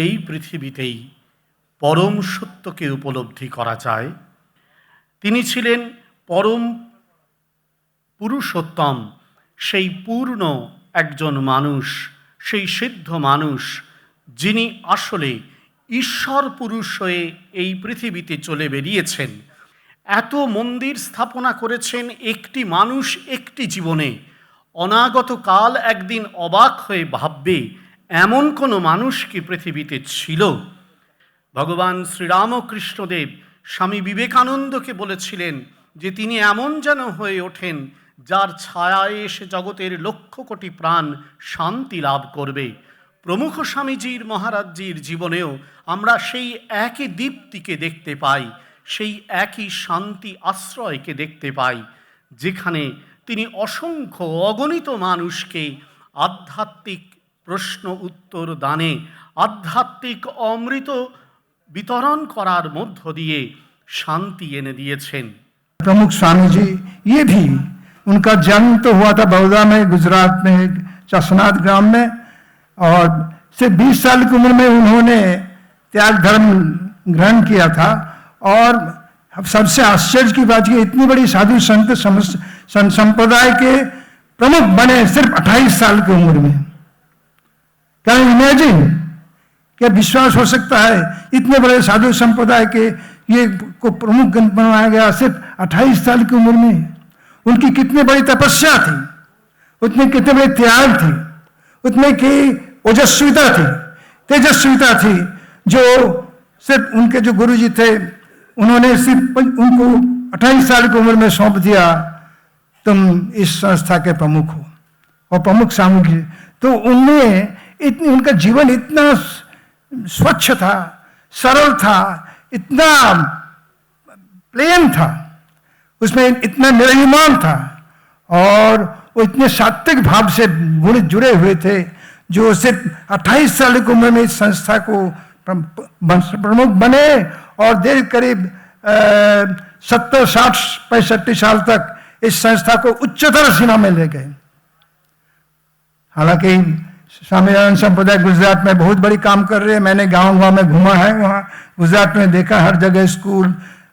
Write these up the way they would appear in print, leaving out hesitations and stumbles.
এই পৃথিবীতেই পরম সত্যকে উপলব্ধি করা যায়। তিনি ছিলেন পরম পুরুষোত্তম, সেই পূর্ণ একজন মানুষ, সেই সিদ্ধ মানুষ, যিনি আসলে ঈশ্বর পুরুষ হয়ে এই পৃথিবীতে চলে বেরিয়েছেন। এত মন্দির স্থাপনা করেছেন একটি মানুষ একটি জীবনে। অনাগত কাল একদিন অবাক হয়ে ভাববে এমন কোনো মানুষ কি পৃথিবীতে ছিল। ভগবান শ্রীরামকৃষ্ণদেব স্বামী বিবেকানন্দকে বলেছিলেন যে তিনি এমন যেন হয়ে ওঠেন যার ছায়ায় এসে জগতের লক্ষ কোটি প্রাণ শান্তি লাভ করবে। প্রমুখ স্বামীজির মহারাজজির জীবনেও আমরা সেই একই দীপ্তিকে দেখতে পাই, সেই একই শান্তি আশ্রয়কে দেখতে পাই, যেখানে তিনি অসংখ্য অগণিত মানুষকে আধ্যাত্মিক প্রশ্ন উত্তর দানে, আধ্যাত্মিক অমৃত वितरण करार मध्य दिए शांति एने दिएछेन। प्रमुख स्वामी जी ये भी उनका जन्म तो हुआ था बड़ौदा में, गुजरात में, चसनाद ग्राम में, और सिर्फ 20 साल की उम्र में उन्होंने त्याग धर्म ग्रहण किया था। और सबसे आश्चर्य की बात ये इतनी बड़ी साधु संत संप्रदाय के प्रमुख बने सिर्फ 28 साल की उम्र में। Can you imagine? क्या विश्वास हो सकता है इतने बड़े साधु संप्रदाय के ये को प्रमुख बनाया गया सिर्फ 28 साल की उम्र में? उनकी कितनी बड़ी तपस्या थी, उतने कितने बड़े त्याग थे, उतने की तेजस्विता थी, जो सिर्फ उनके जो गुरु जी थे उन्होंने सिर्फ उनको 28 साल की उम्र में सौंप दिया, तुम इस संस्था के प्रमुख हो और प्रमुख सामूहिक। तो उनमें इतनी उनका जीवन इतना स्वच्छ था, सरल था, इतना प्रेम था, उसमें इतना निर्विमान था, और वो इतने सात्विक भाव से जुड़े हुए थे, जो सिर्फ 28 साल की उम्र में इस संस्था को प्रमुख बने और देर करीब 70, 60, 65 साल तक इस संस्था को उच्चतर सीमा में ले गए। हालांकि स्वामीनारायण संप्रदाय गुजरात में बहुत बड़ी काम कर रहे हैं। मैंने गांव में घूमा है, वहाँ गुजरात में देखा हर जगह स्कूल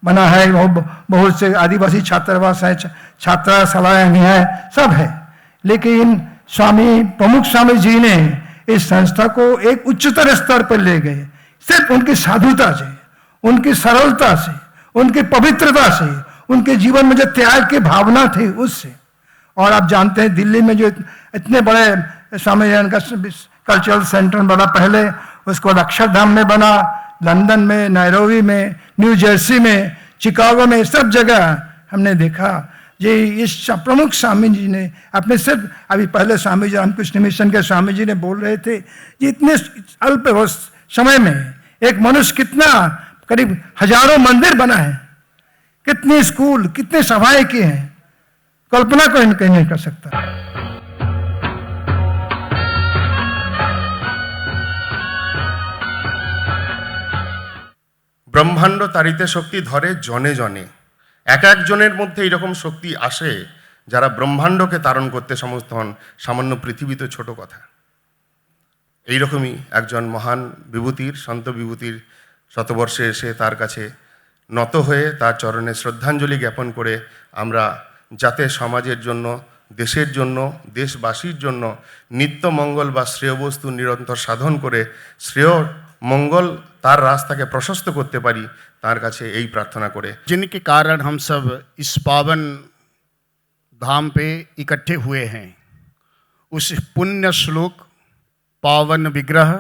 बना है, बहुत से आदिवासी छात्रावास है, छात्राशालाएं भी हैं, सब है। लेकिन प्रमुख स्वामी जी ने इस संस्था को एक उच्चतर स्तर पर ले गए, सिर्फ उनकी साधुता से, उनकी सरलता से, उनकी पवित्रता से, उनके जीवन में जो त्याग की भावना थी उससे। और आप जानते हैं दिल्ली में जो इतने बड़े स्वामी जी का कल्चरल सेंटर बना, पहले उसको अक्षरधाम में बना, लंदन में, नैरोबी में, न्यू जर्सी में, चिकागो में, सब जगह हमने देखा जी इस प्रमुख स्वामी जी ने अपने सिर्फ अभी पहले स्वामी जी रामकृष्ण मिशन के स्वामी जी ने बोल रहे थे कि इतने अल्प समय में एक मनुष्य कितना करीब हजारों मंदिर बना है, कितने स्कूल, कितने सभाएं की हैं, कल्पना कोई नहीं कर सकता। ব্রহ্মাণ্ড তারিতে শক্তি ধরে জনে জনে, এক একজনের মধ্যে এইরকম শক্তি আসে যারা ব্রহ্মাণ্ডকে তারণ করতে সমস্ত হন। সামান্য পৃথিবী তো ছোট কথা। এইরকমই একজন মহান বিভূতির, সন্ত বিভূতির শতবর্ষে এসে তার কাছে নত হয়ে তার চরণে শ্রদ্ধাঞ্জলি জ্ঞাপন করে আমরা যাতে সমাজের জন্য, দেশের জন্য, দেশবাসীর জন্য নিত্য মঙ্গল বা শ্রেয় বস্তু নিরন্তর সাধন করে শ্রেয় मंगल तार रास्ता के प्रशस्त करते पारी, तार काछे यही प्रार्थना करे। जिनके कारण हम सब इस पावन धाम पे इकट्ठे हुए हैं, उस पुण्य श्लोक पावन विग्रह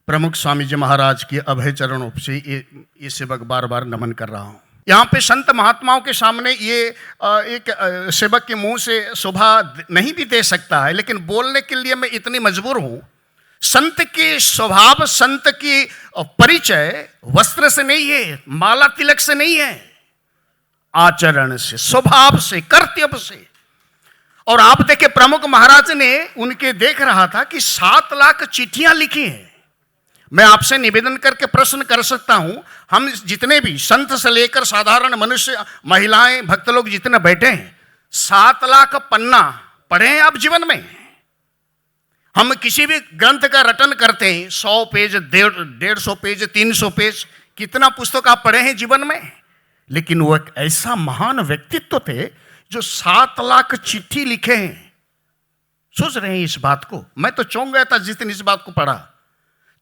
प्रमुख स्वामी जी महाराज के अभय चरणों से ये सेवक बार बार नमन कर रहा हूँ। यहाँ पे संत महात्माओं के सामने ये एक सेवक के मुंह से शोभा नहीं भी दे सकता है, लेकिन बोलने के लिए मैं इतनी मजबूर हूँ। संत के स्वभाव, संत की परिचय वस्त्र से नहीं है, माला तिलक से नहीं है, आचरण से, स्वभाव से, कर्तव्य से। और आप देखे प्रमुख महाराज ने उनके देख रहा था कि 7 लाख चिट्ठियां लिखी हैं। मैं आपसे निवेदन करके प्रश्न कर सकता हूं, हम जितने भी संत से लेकर साधारण मनुष्य, महिलाएं, भक्त लोग जितने बैठे हैं, 7 लाख पन्ना पढ़े हैं आप जीवन में? हम किसी भी ग्रंथ का रटन करते हैं 100 पेज 150 पेज 300 पेज, कितना पुस्तक आप पढ़े हैं जीवन में, लेकिन वो एक ऐसा महान व्यक्तित्व थे जो 7 लाख चिट्ठी लिखे हैं। सोच रहे हैं इस बात को, मैं तो चौंक गया था जिस दिन इस बात को पढ़ा।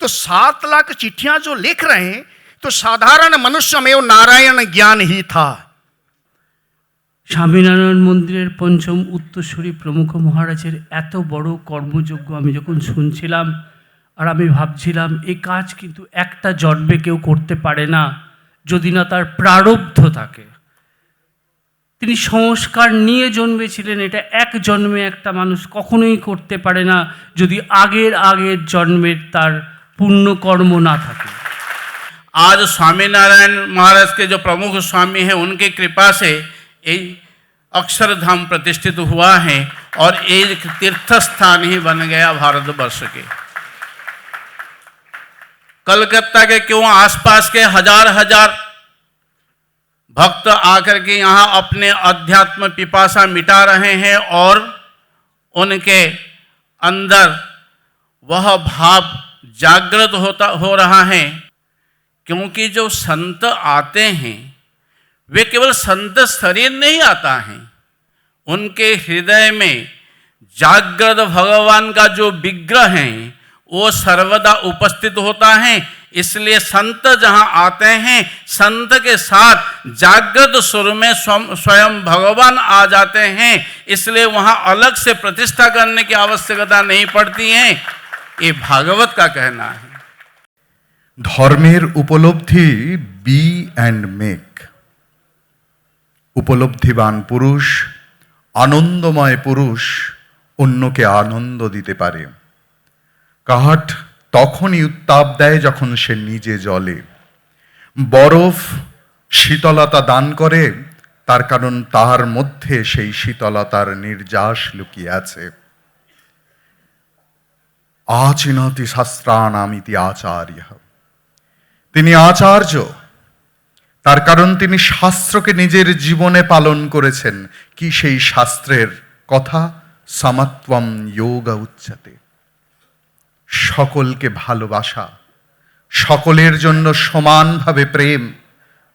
तो 7 लाख चिट्ठियां जो लिख रहे हैं, तो साधारण मनुष्य में वो नारायण ज्ञान ही था। স্বামীনারায়ণ মন্দিরের পঞ্চম উত্তরসূরি প্রমুখ মহারাজের এত বড় কর্মযজ্ঞ আমি যখন শুনছিলাম, আর আমি ভাবছিলাম এই কাজ কিন্তু একটা জন্মে কেউ করতে পারে না যদি না তার প্রারব্ধ থাকে। তিনি সংস্কার নিয়ে জন্মেছিলেন, এটা এক জন্মে একটা মানুষ কখনোই করতে পারে না যদি আগের জন্মের তার পুণ্যকর্ম না থাকে। आज स्वामीनारायण महाराज के जो प्रमुख स्वामी हैं उनकी कृपा से ये अक्षरधाम प्रतिष्ठित हुआ है और एक तीर्थ स्थान ही बन गया भारतवर्ष के। कलकत्ता के क्यों आसपास के हजार भक्त आकर के यहाँ अपने अध्यात्म पिपासा मिटा रहे हैं और उनके अंदर वह भाव जागृत हो रहा है। क्योंकि जो संत आते हैं वे केवल संत शरीर नहीं आता है, उनके हृदय में जागृत भगवान का जो विग्रह है वो सर्वदा उपस्थित होता है। इसलिए संत जहाँ आते हैं, संत के साथ जागृत सुर में स्वयं भगवान आ जाते हैं। इसलिए वहाँ अलग से प्रतिष्ठा करने की आवश्यकता नहीं पड़ती है, ये भागवत का कहना है। ধর্মের উপলব্ধি বি অ্যান্ড মেক। উপলব্ধিবান পুরুষ, আনন্দময় পুরুষ অন্যকে আনন্দ দিতে পারে। কাঠ তখনই উত্তাপ দেয় যখন সে নিজে জ্বলে। বরফ শীতলতা দান করে, তার কারণ তার মধ্যে সেই শীতলতার নির্যাস লুকিয়ে আছে। আচিনতি শাস্ত্রানামিতি আচার্য, তিনি আচার্য, তার কারণ তিনি শাস্ত্রকে নিজের জীবনে পালন করেছেন। কি সেই শাস্ত্রের কথা? সমত্বম যোগ উচ্যতে, সকলকে ভালোবাসা, সকলের জন্য সমানভাবে প্রেম,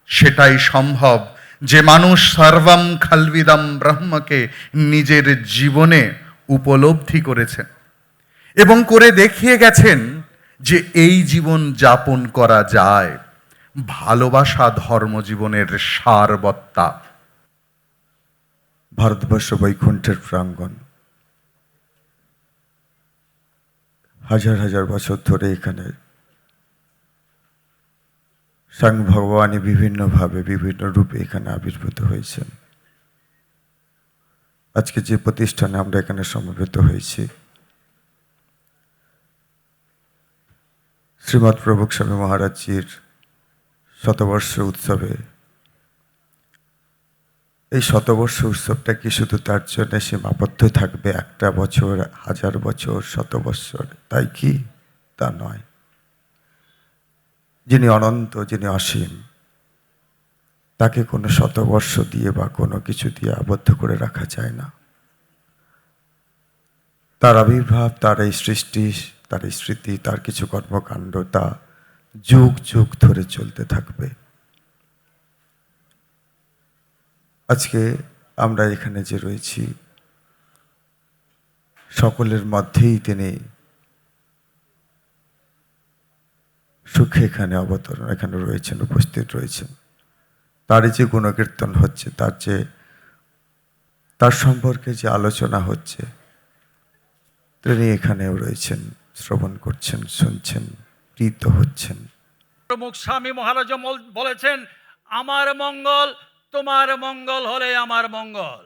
সেটাই সম্ভব যে মানুষ সর্বম খলবিদম ব্রহ্মকে নিজের জীবনে উপলব্ধি করেছেন এবং করে দেখিয়ে গেছেন যে এই জীবন যাপন করা যায়। ভালোবাসা ধর্মজীবনের সারবত্তা। ভারতবর্ষ বৈকুণ্ঠের প্রাঙ্গণ, হাজার বছর ধরে এখানে স্বয়ং ভগবানই বিভিন্নভাবে বিভিন্ন রূপে এখানে আবির্ভূত হয়েছেন। আজকে যে প্রতিষ্ঠানে আমরা এখানে সমবেত হয়েছি, শ্রীমৎ প্রভু স্বামী মহারাজজির শতবর্ষ উৎসবে, এই শতবর্ষ উৎসবটা কি শুধু তার জন্য সীমাবদ্ধ থাকবে 1 বছর, 1000 বছর, 100 বছর, তাই কি? তা নয়। যিনি অনন্ত, যিনি অসীম, তাকে কোনো শতবর্ষ দিয়ে বা কোনো কিছু দিয়ে আবদ্ধ করে রাখা যায় না। তার আবির্ভাব, তার এই সৃষ্টি, তার এই স্মৃতি, তার কিছু কর্মকাণ্ড, তা যুগ যুগ ধরে চলতে থাকবে। আজকে আমরা এখানে যে রয়েছি, সকলের মধ্যেই তিনি সুখে এখানে এখানে রয়েছেন, উপস্থিত রয়েছেন। তারই যে গুণকীর্তন হচ্ছে, তার সম্পর্কে যে আলোচনা হচ্ছে, তিনি এখানেও রয়েছেন, শ্রবণ করছেন, শুনছেন, প্রীত হচ্ছেন। প্রমুখ স্বামী মহারাজ বলেছেন, আমার মঙ্গল তোমার মঙ্গল হলে আমার মঙ্গল।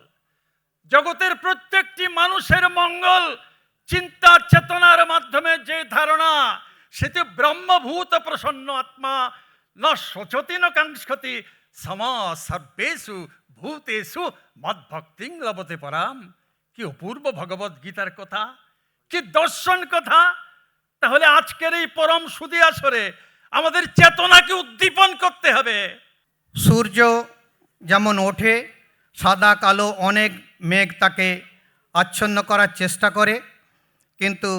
জগতের প্রত্যেকটি মানুষের মঙ্গল চিন্তা চেতনার মাধ্যমে যে ধারণা, সেটি ব্রহ্মভূত প্রসন্ন আত্মা ন শোচতি ন কাঙ্ক্ষতি সম সর্বেষু ভূতেষু মদ্ভক্তিং লভতে পরাম। কি অপূর্ব ভগবদ গীতার কথা, কি দর্শন কথা। তাহলে আজকের এই পরম সুধী আসরে আমাদের চেতনাকে উদ্দীপন করতে হবে। সূর্য যেমন ওঠে, সাদা কালো অনেক মেঘ তাকে আচ্ছন্ন করার চেষ্টা করে, কিন্তু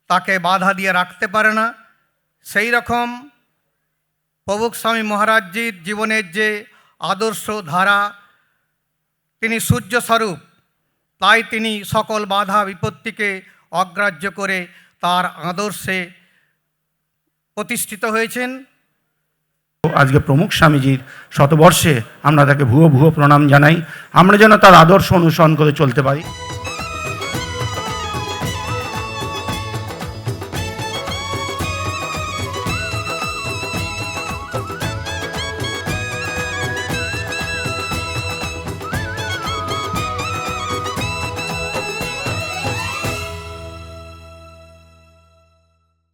তাকে বাধা দিয়ে রাখতে পারে না। সেই রকম প্রভুক স্বামী মহারাজজির জীবনের যে আদর্শ ধারা, তিনি সূর্য স্বরূপ, তাই তিনি সকল বাধা বিপত্তিকে অগ্রাহ্য করে তার আদর্শে প্রতিষ্ঠিত হয়েছেন। আজকে প্রমুখ স্বামীজির শতবর্ষে আমরা তাকে ভুয়ো ভুয়ো প্রণাম জানাই। আমরা যেন তার আদর্শ অনুসরণ করে চলতে পারি।